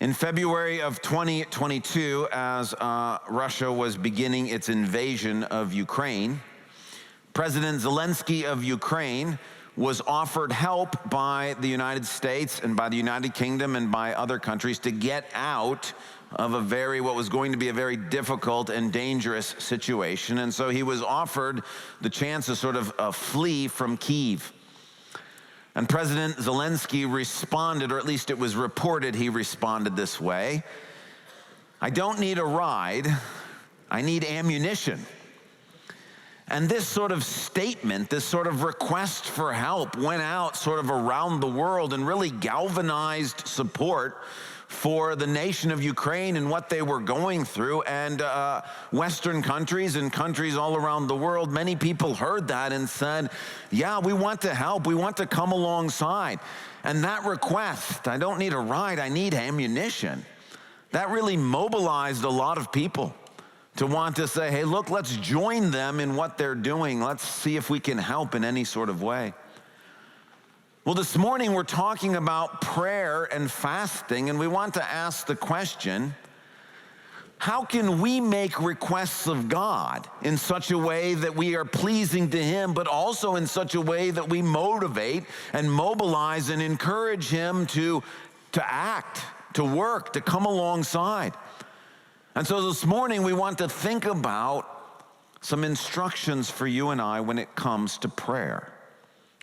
In February of 2022, as Russia was beginning its invasion of Ukraine, President Zelensky of Ukraine was offered help by the United States and by the United Kingdom and by other countries to get out of what was going to be a very difficult and dangerous situation. And so he was offered the chance to sort of flee from Kyiv. And President Zelensky responded, or at least it was reported he responded this way: "I don't need a ride, I need ammunition." And this sort of statement, this sort of request for help went out sort of around the world and really galvanized support for the nation of Ukraine and what they were going through. And Western countries and countries all around the world, many people heard that and said, yeah, we want to help, we want to come alongside. And that request, "I don't need a ride, I need ammunition," that really mobilized a lot of people to want to say, hey, look, let's join them in what they're doing. Let's see if we can help in any sort of way. Well, this morning we're talking about prayer and fasting, and we want to ask the question, how can we make requests of God in such a way that we are pleasing to Him, but also in such a way that we motivate and mobilize and encourage Him to act, to work, to come alongside? And so this morning we want to think about some instructions for you and I when it comes to prayer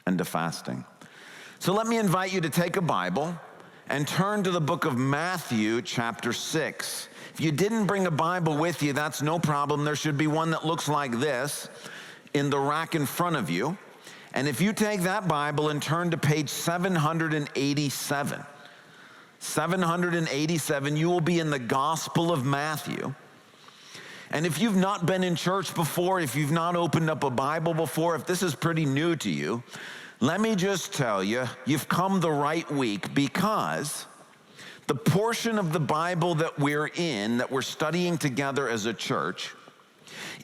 and to fasting. So let me invite you to take a Bible and turn to the book of Matthew chapter 6. If you didn't bring a Bible with you, that's no problem. There should be one that looks like this in the rack in front of you. And if you take that Bible and turn to page 787, 787, you will be in the Gospel of Matthew. And if you've not been in church before, if you've not opened up a Bible before, if this is pretty new to you, let me just tell you, you've come the right week, because the portion of the Bible that we're in, that we're studying together as a church,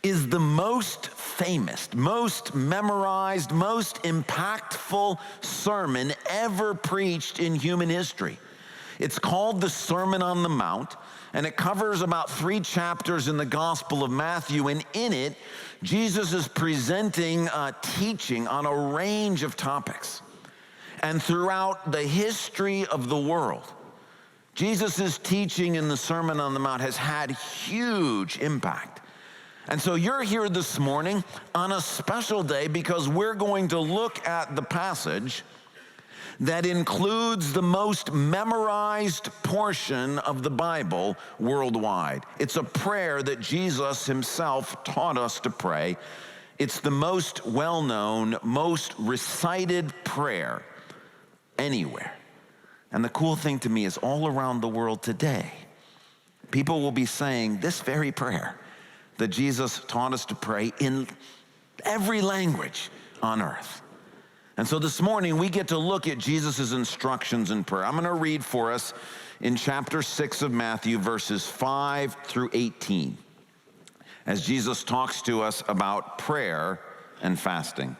is the most famous, most memorized, most impactful sermon ever preached in human history. It's called the Sermon on the Mount, and it covers about 3 chapters in the Gospel of Matthew, and in it, Jesus is presenting teaching on a range of topics. And throughout the history of the world, Jesus' teaching in the Sermon on the Mount has had huge impact. And so you're here this morning on a special day because we're going to look at the passage that includes the most memorized portion of the Bible worldwide. It's a prayer that Jesus himself taught us to pray. It's the most well-known, most recited prayer anywhere. And the cool thing to me is all around the world today, people will be saying this very prayer that Jesus taught us to pray in every language on earth. And so this morning, we get to look at Jesus' instructions in prayer. I'm going to read for us in chapter 6 of Matthew, verses 5 through 18, as Jesus talks to us about prayer and fasting.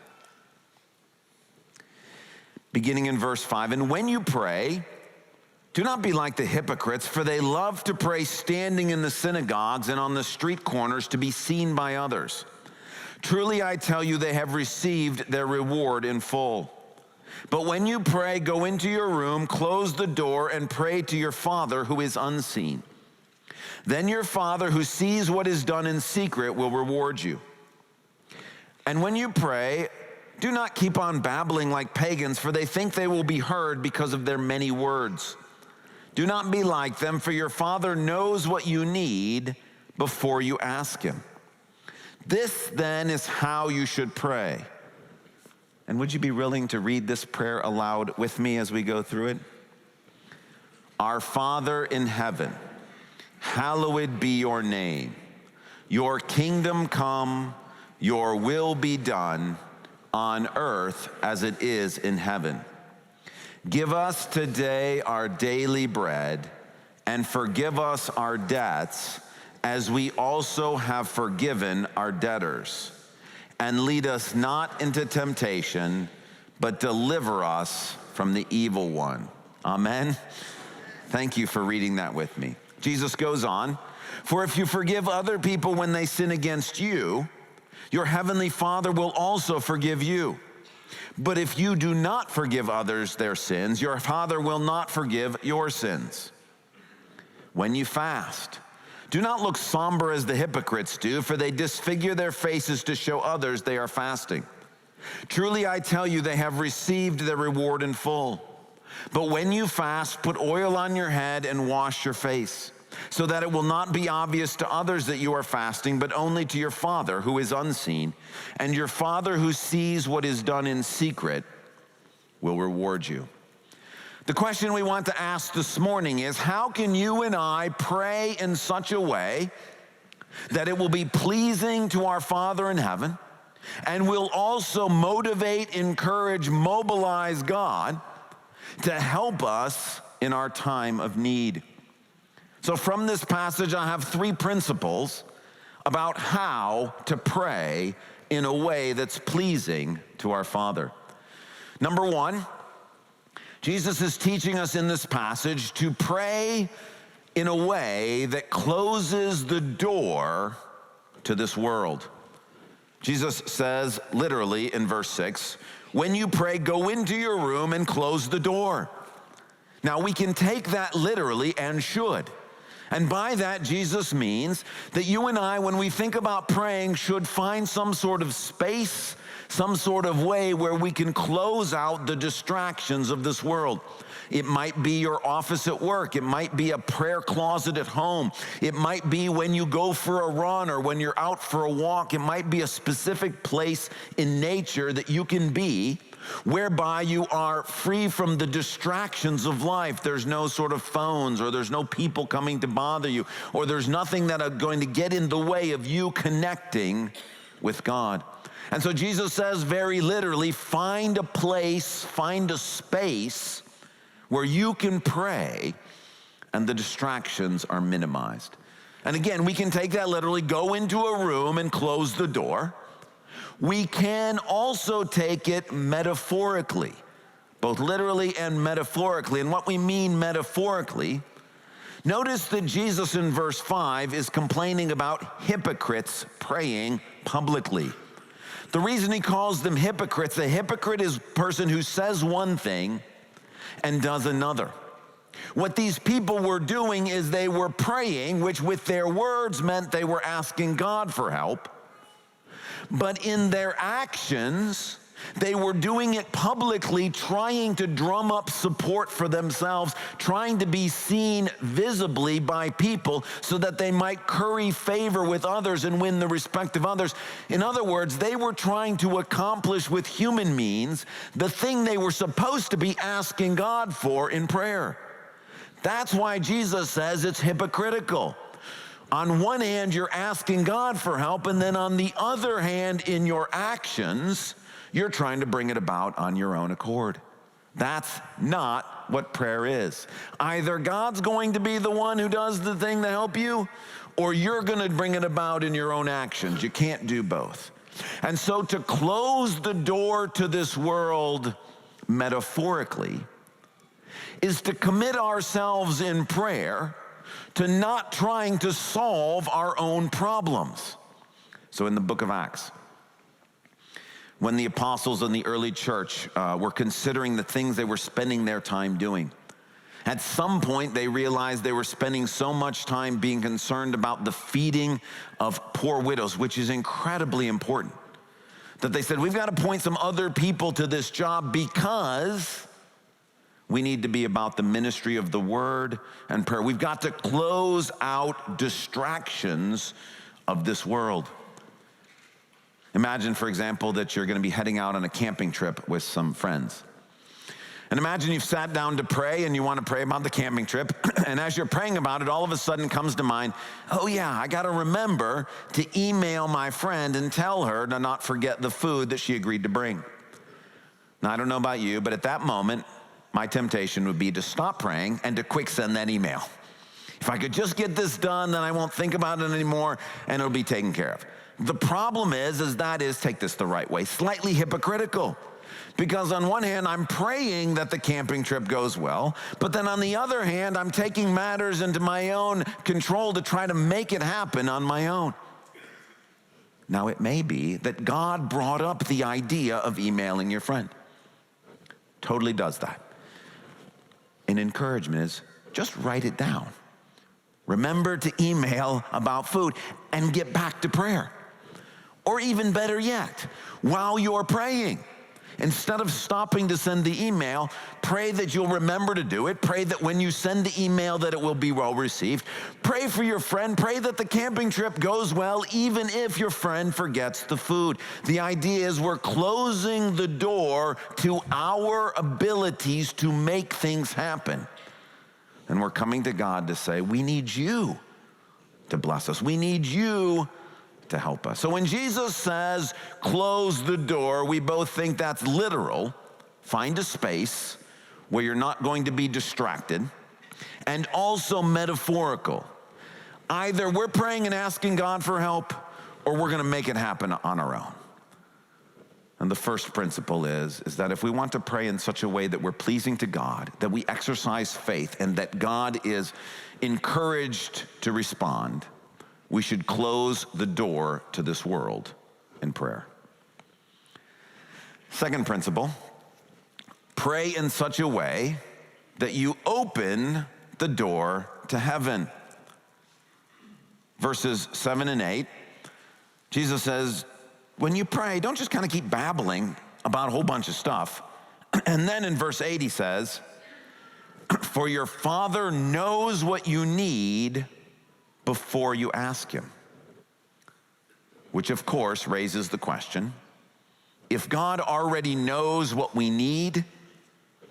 Beginning in verse 5, "And when you pray, do not be like the hypocrites, for they love to pray standing in the synagogues and on the street corners to be seen by others. Truly, I tell you, they have received their reward in full. But when you pray, go into your room, close the door, and pray to your Father who is unseen. Then your Father who sees what is done in secret will reward you. And when you pray, do not keep on babbling like pagans, for they think they will be heard because of their many words. Do not be like them, for your Father knows what you need before you ask Him. This then is how you should pray." And would you be willing to read this prayer aloud with me as we go through it? "Our Father in heaven, hallowed be your name. Your kingdom come, your will be done on earth as it is in heaven. Give us today our daily bread, and forgive us our debts as we also have forgiven our debtors. And lead us not into temptation, but deliver us from the evil one." Amen. Thank you for reading that with me. Jesus goes on, for if you forgive other people when they sin against you, your heavenly Father will also forgive you. But if you do not forgive others their sins, your Father will not forgive your sins. When you fast, do not look somber as the hypocrites do, for they disfigure their faces to show others they are fasting. Truly I tell you, they have received their reward in full. But when you fast, put oil on your head and wash your face, so that it will not be obvious to others that you are fasting, but only to your Father who is unseen. And your Father who sees what is done in secret will reward you. The question we want to ask this morning is, how can you and I pray in such a way that it will be pleasing to our Father in heaven and will also motivate, encourage, mobilize God to help us in our time of need? So from this passage, I have 3 principles about how to pray in a way that's pleasing to our Father. Number 1, Jesus is teaching us in this passage to pray in a way that closes the door to this world. Jesus says literally in verse 6, when you pray, go into your room and close the door. Now we can take that literally and should. And by that, Jesus means that you and I, when we think about praying, should find some sort of space, some sort of way where we can close out the distractions of this world. It might be your office at work. It might be a prayer closet at home. It might be when you go for a run or when you're out for a walk. It might be a specific place in nature that you can be whereby you are free from the distractions of life. There's no sort of phones, or there's no people coming to bother you, or there's nothing that are going to get in the way of you connecting with God. And so Jesus says very literally, find a place, find a space where you can pray and the distractions are minimized. And again, we can take that literally, go into a room and close the door. We can also take it metaphorically, both literally and metaphorically. And what we mean metaphorically, notice that Jesus in verse 5 is complaining about hypocrites praying publicly. The reason he calls them hypocrites, a hypocrite is a person who says one thing and does another. What these people were doing is they were praying, which with their words meant they were asking God for help. But in their actions, they were doing it publicly, trying to drum up support for themselves, trying to be seen visibly by people so that they might curry favor with others and win the respect of others. In other words, they were trying to accomplish with human means the thing they were supposed to be asking God for in prayer. That's why Jesus says it's hypocritical. On one hand, you're asking God for help, and then on the other hand, in your actions, you're trying to bring it about on your own accord. That's not what prayer is. Either God's going to be the one who does the thing to help you, or you're going to bring it about in your own actions. You can't do both. And so to close the door to this world metaphorically is to commit ourselves in prayer to not trying to solve our own problems. So in the book of Acts, when the apostles in the early church were considering the things they were spending their time doing, at some point they realized they were spending so much time being concerned about the feeding of poor widows, which is incredibly important, that they said, we've got to appoint some other people to this job because we need to be about the ministry of the word and prayer. We've got to close out distractions of this world. Imagine, for example, that you're going to be heading out on a camping trip with some friends. And imagine you've sat down to pray and you want to pray about the camping trip. And as you're praying about it, all of a sudden comes to mind, oh yeah, I got to remember to email my friend and tell her to not forget the food that she agreed to bring. Now, I don't know about you, but at that moment, my temptation would be to stop praying and to quick send that email. If I could just get this done, then I won't think about it anymore and it'll be taken care of. The problem is take this the right way, slightly hypocritical. Because on one hand, I'm praying that the camping trip goes well, but then on the other hand, I'm taking matters into my own control to try to make it happen on my own. Now, it may be that God brought up the idea of emailing your friend. Totally does that. An encouragement is just write it down. Remember to email about food and get back to prayer. Or even better yet, while you're praying, instead of stopping to send the email, pray that you'll remember to do it. Pray that when you send the email that it will be well received. Pray for your friend. Pray that the camping trip goes well, even if your friend forgets the food. The idea is we're closing the door to our abilities to make things happen. And we're coming to God to say, we need you to bless us. We need you to help us. So when Jesus says, close the door, we both think that's literal. Find a space where you're not going to be distracted, and also metaphorical. Either we're praying and asking God for help, or we're going to make it happen on our own. And the first principle is that if we want to pray in such a way that we're pleasing to God, that we exercise faith, and that God is encouraged to respond, we should close the door to this world in prayer. Second principle, pray in such a way that you open the door to heaven. Verses 7 and 8, Jesus says, when you pray, don't just kind of keep babbling about a whole bunch of stuff. And then in verse 8 he says, for your Father knows what you need before you ask him. Which of course raises the question, if God already knows what we need,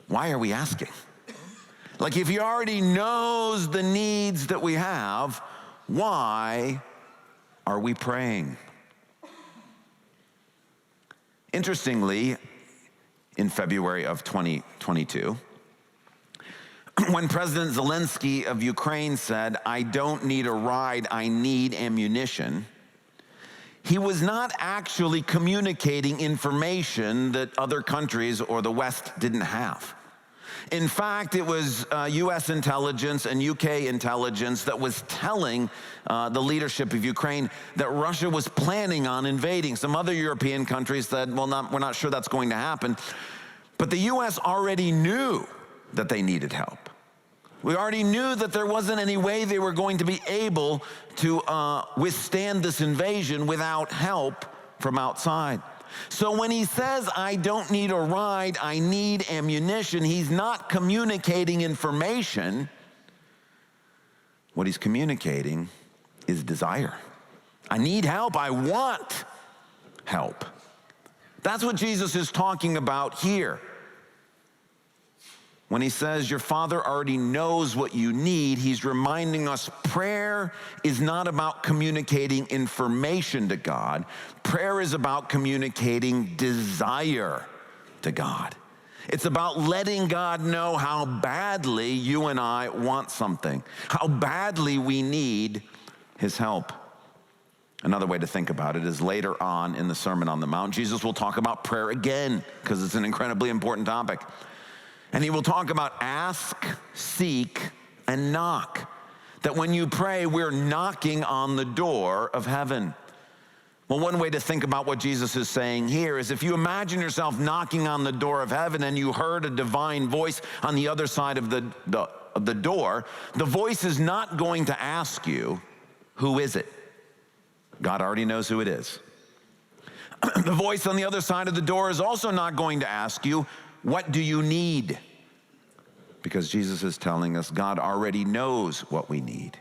why are we asking? Like if he already knows the needs that we have, why are we praying? Interestingly, in February of 2022, when President Zelensky of Ukraine said, I don't need a ride, I need ammunition, he was not actually communicating information that other countries or the West didn't have. In fact, it was U.S. intelligence and UK intelligence that was telling the leadership of Ukraine that Russia was planning on invading. Some other European countries said, well, we're not sure that's going to happen. But the U.S. already knew that they needed help. We already knew that there wasn't any way they were going to be able to withstand this invasion without help from outside. So when he says, I don't need a ride, I need ammunition, he's not communicating information. What he's communicating is desire. I need help, I want help. That's what Jesus is talking about here. When he says your Father already knows what you need, he's reminding us prayer is not about communicating information to God. Prayer is about communicating desire to God. It's about letting God know how badly you and I want something, how badly we need his help. Another way to think about it is later on in the Sermon on the Mount, Jesus will talk about prayer again because it's an incredibly important topic. And he will talk about ask, seek, and knock. That when you pray, we're knocking on the door of heaven. Well, one way to think about what Jesus is saying here is if you imagine yourself knocking on the door of heaven and you heard a divine voice on the other side of the door, the voice is not going to ask you, who is it? God already knows who it is. The voice on the other side of the door is also not going to ask you, what do you need? Because Jesus is telling us God already knows what we need.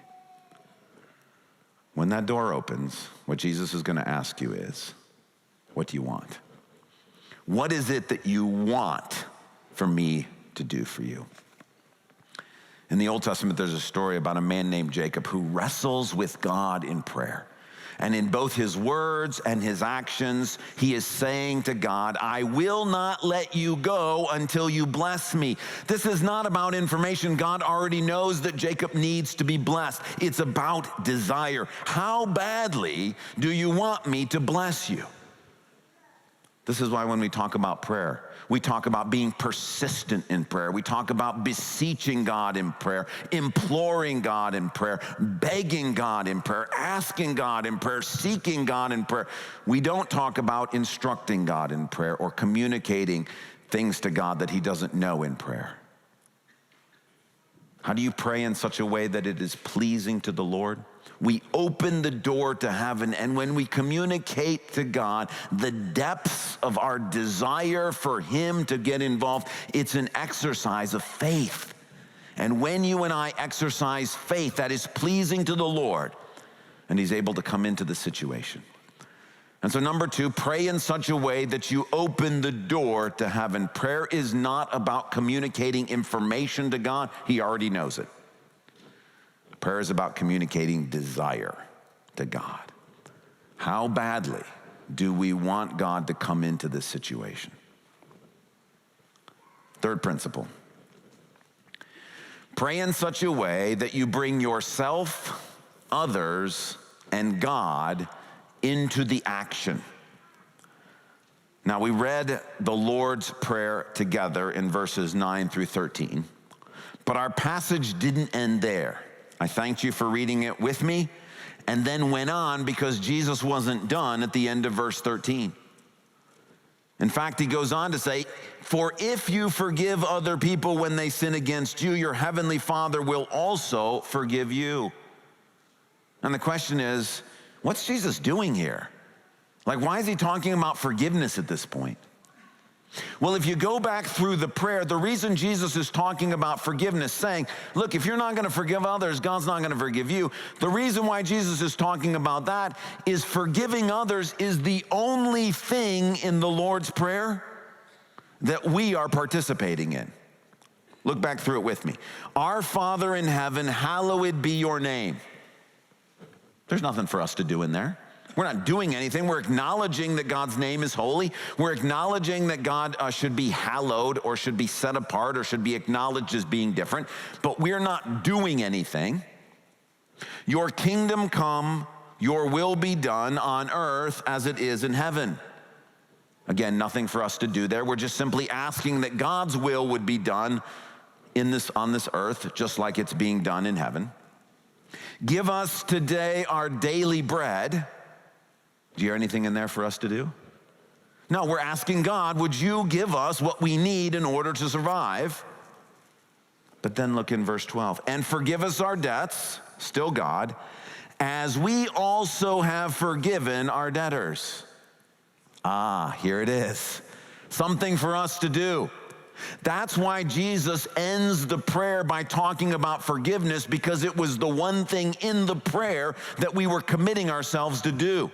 When that door opens, what Jesus is going to ask you is, what do you want? What is it that you want for me to do for you? In the Old Testament, there's a story about a man named Jacob who wrestles with God in prayer. And in both his words and his actions, he is saying to God, I will not let you go until you bless me. This is not about information. God already knows that Jacob needs to be blessed. It's about desire. How badly do you want me to bless you? This is why when we talk about prayer, we talk about being persistent in prayer. We talk about beseeching God in prayer, imploring God in prayer, begging God in prayer, asking God in prayer, seeking God in prayer. We don't talk about instructing God in prayer or communicating things to God that he doesn't know in prayer. How do you pray in such a way that it is pleasing to the Lord? We open the door to heaven, and when we communicate to God the depths of our desire for him to get involved, it's an exercise of faith. And when you and I exercise faith, that is pleasing to the Lord, and he's able to come into the situation. And so number 2, pray in such a way that you open the door to heaven. Prayer is not about communicating information to God. He already knows it. Prayer is about communicating desire to God. How badly do we want God to come into this situation? Third principle. Pray in such a way that you bring yourself, others, and God into the action. Now, we read the Lord's Prayer together in verses 9 through 13, but our passage didn't end there. I thanked you for reading it with me, and then went on because Jesus wasn't done at the end of verse 13. In fact, he goes on to say, "For if you forgive other people when they sin against you, your heavenly Father will also forgive you." And the question is, what's Jesus doing here? Like, why is he talking about forgiveness at this point? Well, if you go back through the prayer, the reason Jesus is talking about forgiveness, saying, look, if you're not going to forgive others, God's not going to forgive you. The reason why Jesus is talking about that is forgiving others is the only thing in the Lord's Prayer that we are participating in. Look back through it with me. Our Father in heaven, hallowed be your name. There's nothing for us to do in there. We're not doing anything. We're acknowledging that God's name is holy. We're acknowledging that God should be hallowed or should be set apart or should be acknowledged as being different, but we're not doing anything. Your kingdom come, your will be done on earth as it is in heaven. Again, nothing for us to do there. We're just simply asking that God's will would be done on this earth, just like it's being done in heaven. Give us today our daily bread. Do you hear anything in there for us to do? No, we're asking God, would you give us what we need in order to survive? But then look in verse 12. And forgive us our debts, still God, as we also have forgiven our debtors. Here it is. Something for us to do. That's why Jesus ends the prayer by talking about forgiveness, because it was the one thing in the prayer that we were committing ourselves to do.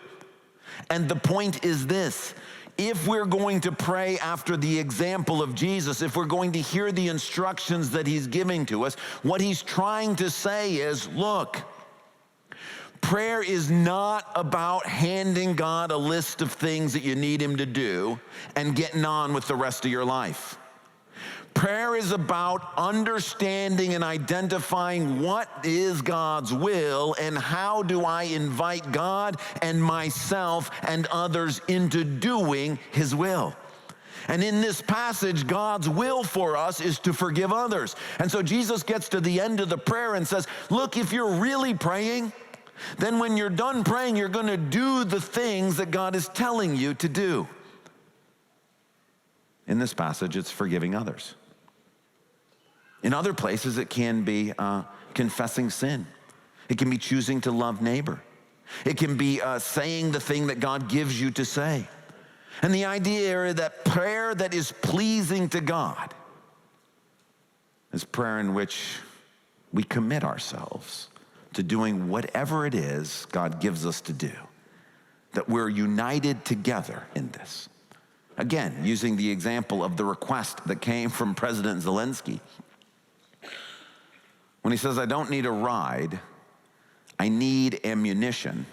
And the point is this: if we're going to pray after the example of Jesus, if we're going to hear the instructions that he's giving to us, what he's trying to say is, look, prayer is not about handing God a list of things that you need him to do and getting on with the rest of your life. Prayer is about understanding and identifying what is God's will and how do I invite God and myself and others into doing his will. And in this passage, God's will for us is to forgive others. And so Jesus gets to the end of the prayer and says, look, if you're really praying, then when you're done praying, you're going to do the things that God is telling you to do. In this passage, it's forgiving others. In other places, it can be confessing sin. It can be choosing to love neighbor. It can be saying the thing that God gives you to say. And the idea is that prayer that is pleasing to God is prayer in which we commit ourselves to doing whatever it is God gives us to do, that we're united together in this. Again, using the example of the request that came from President Zelensky. When he says, I don't need a ride, I need ammunition,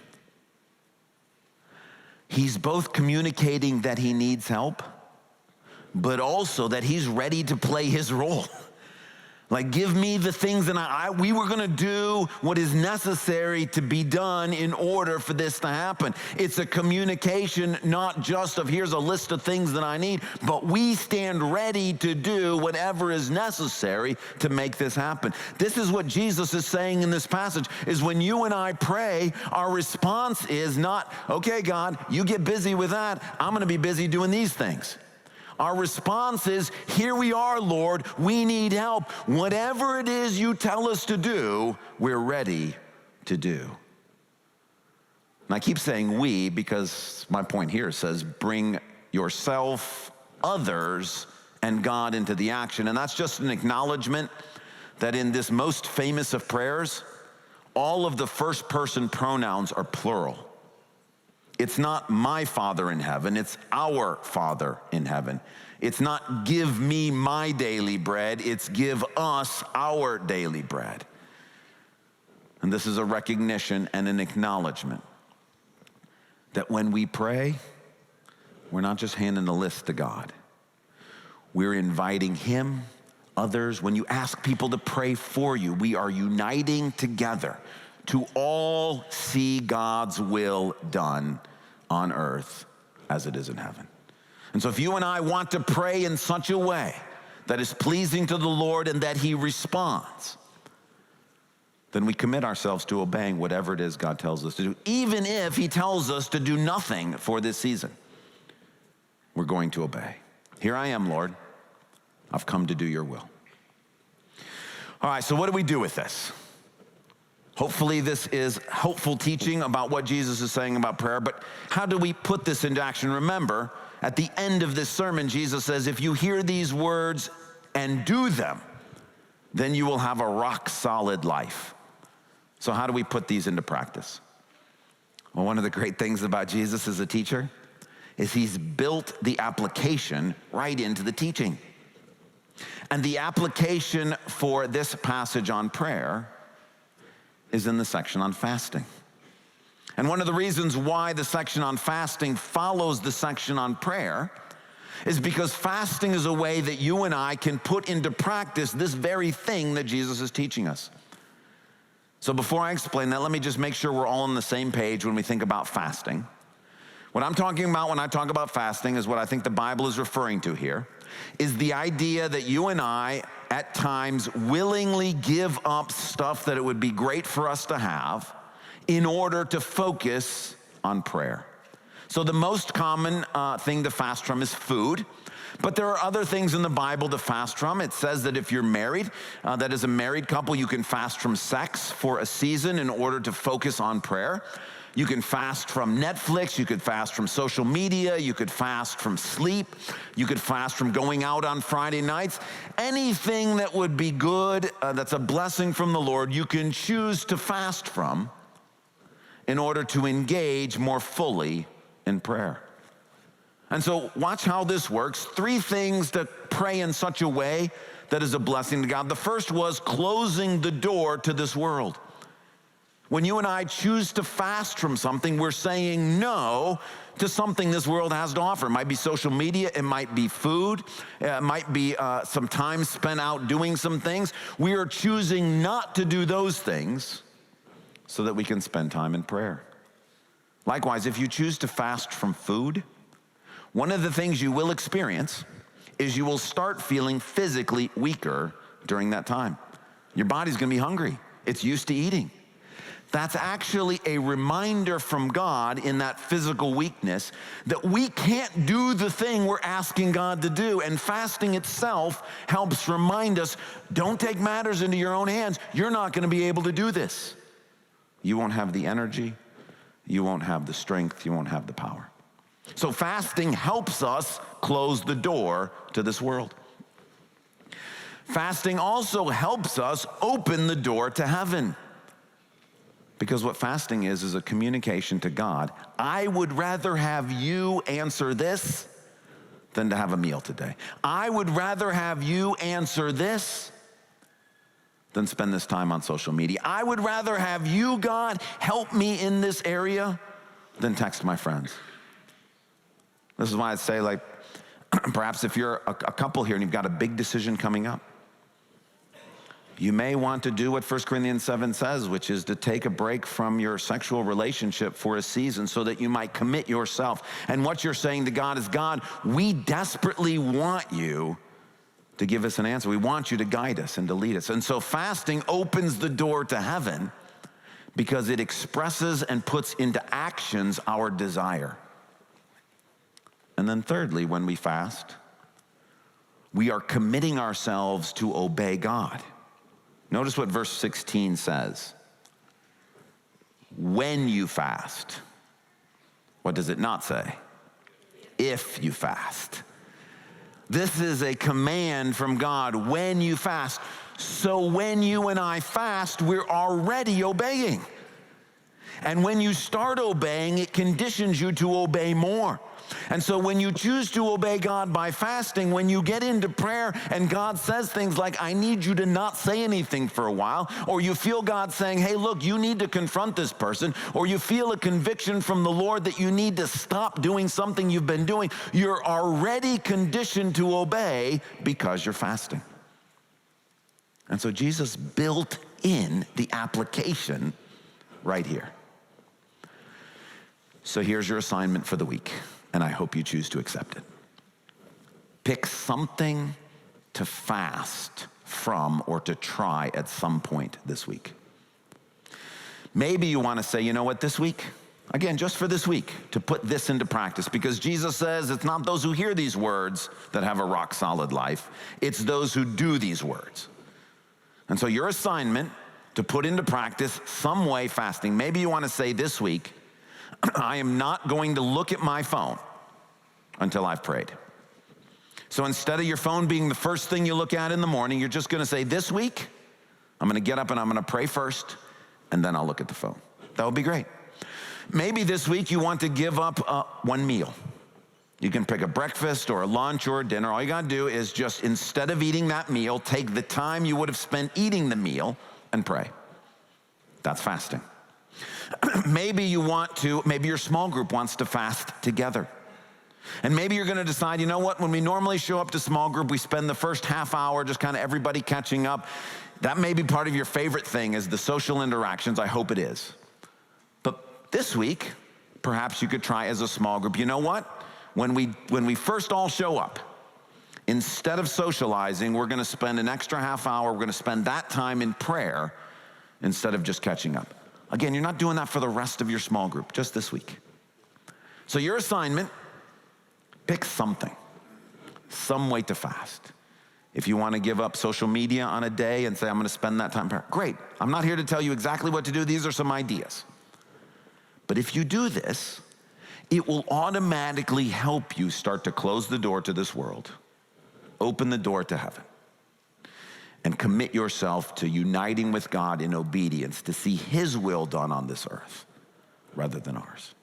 he's both communicating that he needs help, but also that he's ready to play his role. Like, give me the things that we were going to do what is necessary to be done in order for this to happen. It's a communication, not just of here's a list of things that I need, but we stand ready to do whatever is necessary to make this happen. This is what Jesus is saying in this passage, is when you and I pray, our response is not, okay, God, you get busy with that. I'm going to be busy doing these things. Our response is, here we are, Lord, we need help. Whatever it is you tell us to do, we're ready to do. And I keep saying we because my point here says bring yourself, others, and God into the action. And that's just an acknowledgement that in this most famous of prayers, all of the first person pronouns are plural. It's not my Father in heaven, it's our Father in heaven. It's not give me my daily bread, it's give us our daily bread. And this is a recognition and an acknowledgement that when we pray, we're not just handing a list to God. We're inviting Him, others. When you ask people to pray for you, we are uniting together to all see God's will done on earth as it is in heaven. And so if you and I want to pray in such a way that is pleasing to the Lord and that He responds, then we commit ourselves to obeying whatever it is God tells us to do. Even if He tells us to do nothing for this season, we're going to obey. Here I am, Lord. I've come to do your will. All right, so what do we do with this? Hopefully this is helpful teaching about what Jesus is saying about prayer, but how do we put this into action? Remember, at the end of this sermon, Jesus says, if you hear these words and do them, then you will have a rock solid life. So how do we put these into practice? Well, one of the great things about Jesus as a teacher is He's built the application right into the teaching. And the application for this passage on prayer is in the section on fasting. And one of the reasons why the section on fasting follows the section on prayer is because fasting is a way that you and I can put into practice this very thing that Jesus is teaching us. So before I explain that, let me just make sure we're all on the same page when we think about fasting. What I'm talking about when I talk about fasting is what I think the Bible is referring to here, is the idea that you and I at times willingly give up stuff that it would be great for us to have in order to focus on prayer. So the most common thing to fast from is food, but there are other things in the Bible to fast from. It says that if you're married, that as a married couple, you can fast from sex for a season in order to focus on prayer. You can fast from Netflix, you could fast from social media, you could fast from sleep, you could fast from going out on Friday nights. Anything that would be good, that's a blessing from the Lord, you can choose to fast from in order to engage more fully in prayer. And so watch how this works. 3 things to pray in such a way that is a blessing to God. The first was closing the door to this world. When you and I choose to fast from something, we're saying no to something this world has to offer. It might be social media, it might be food, it might be some time spent out doing some things. We are choosing not to do those things so that we can spend time in prayer. Likewise, if you choose to fast from food, one of the things you will experience is you will start feeling physically weaker during that time. Your body's gonna be hungry. It's used to eating. That's actually a reminder from God in that physical weakness that we can't do the thing we're asking God to do. And fasting itself helps remind us, don't take matters into your own hands. You're not going to be able to do this. You won't have the energy. You won't have the strength. You won't have the power. So fasting helps us close the door to this world. Fasting also helps us open the door to heaven. Because what fasting is a communication to God. I would rather have you answer this than to have a meal today. I would rather have you answer this than spend this time on social media. I would rather have you, God, help me in this area than text my friends. This is why I say, perhaps if you're a couple here and you've got a big decision coming up, You may want to do what 1 Corinthians 7 says, which is to take a break from your sexual relationship for a season so that you might commit yourself. And what you're saying to God is, God, we desperately want you to give us an answer. We want you to guide us and to lead us. And so fasting opens the door to heaven because it expresses and puts into actions our desire. And then thirdly, when we fast, we are committing ourselves to obey God. Notice what verse 16 says. When you fast. What does it not say? If you fast. This is a command from God, when you fast. So when you and I fast, we're already obeying. And when you start obeying, it conditions you to obey more. And so when you choose to obey God by fasting, when you get into prayer and God says things like, I need you to not say anything for a while, or you feel God saying, hey, look, you need to confront this person, or you feel a conviction from the Lord that you need to stop doing something you've been doing, you're already conditioned to obey because you're fasting. And so Jesus built in the application right here. So here's your assignment for the week, and I hope you choose to accept it. Pick something to fast from or to try at some point this week. Maybe you want to say, you know what, this week, again, just for this week, to put this into practice, because Jesus says it's not those who hear these words that have a rock-solid life, it's those who do these words. And so your assignment to put into practice some way fasting, maybe you want to say this week, I am not going to look at my phone until I've prayed. So instead of your phone being the first thing you look at in the morning, you're just going to say, this week, I'm going to get up and I'm going to pray first, and then I'll look at the phone. That would be great. Maybe this week you want to give up one meal. You can pick a breakfast or a lunch or a dinner. All you got to do is just, instead of eating that meal, take the time you would have spent eating the meal and pray. That's fasting. Maybe your small group wants to fast together. And maybe you're going to decide, you know what, when we normally show up to small group, we spend the first half hour just kind of everybody catching up. That may be part of your favorite thing is the social interactions. I hope it is. But this week, perhaps you could try as a small group. You know what? When we first all show up, instead of socializing, we're going to spend an extra half hour. We're going to spend that time in prayer instead of just catching up. Again, you're not doing that for the rest of your small group, just this week. So your assignment, pick something, some way to fast. If you want to give up social media on a day and say, I'm going to spend that time in prayer, great. I'm not here to tell you exactly what to do. These are some ideas. But if you do this, it will automatically help you start to close the door to this world, open the door to heaven, and commit yourself to uniting with God in obedience to see his will done on this earth rather than ours.